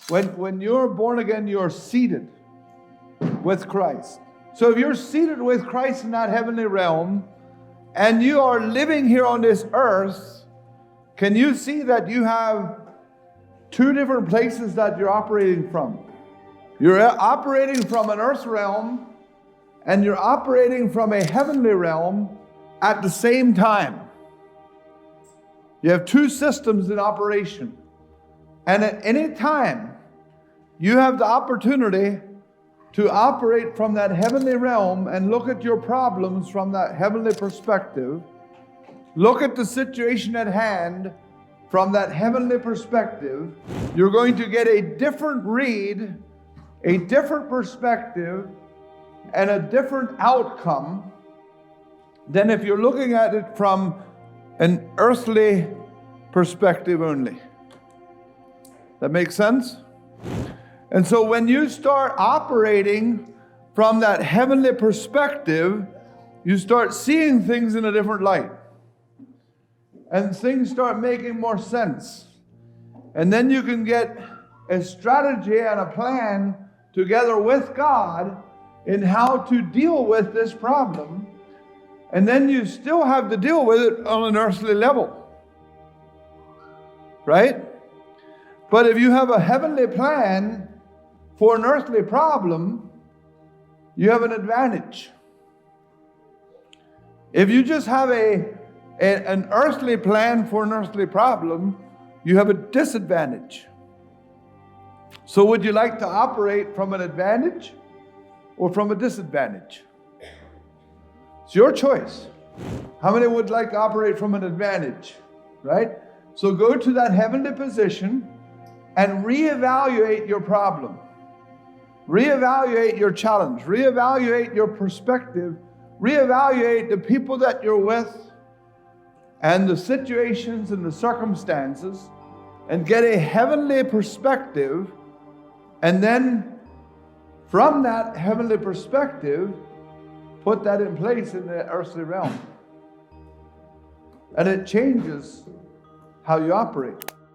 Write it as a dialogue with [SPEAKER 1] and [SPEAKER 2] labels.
[SPEAKER 1] When you're born again, you're seated with Christ. So if you're seated with Christ in that heavenly realm, and you are living here on this earth, can you see that you have two different places that you're operating from? You're operating from an earth realm, and you're operating from a heavenly realm at the same time. You have two systems in operation. And at any time, you have the opportunity to operate from that heavenly realm and look at your problems from that heavenly perspective. Look at the situation at hand from that heavenly perspective. You're going to get a different read, a different perspective, and a different outcome than if you're looking at it from an earthly perspective only. That makes sense? And so when you start operating from that heavenly perspective, you start seeing things in a different light. And things start making more sense. And then you can get a strategy and a plan together with God in how to deal with this problem. And then you still have to deal with it on an earthly level. Right? But if you have a heavenly plan for an earthly problem, you have an advantage. If you just have an earthly plan for an earthly problem, you have a disadvantage. So would you like to operate from an advantage or from a disadvantage? It's your choice. How many would like to operate from an advantage, right? So go to that heavenly position and reevaluate your problem. Reevaluate your challenge. Reevaluate your perspective. Reevaluate the people that you're with and the situations and the circumstances, and get a heavenly perspective. And then from that heavenly perspective, put that in place in the earthly realm. And it changes how you operate.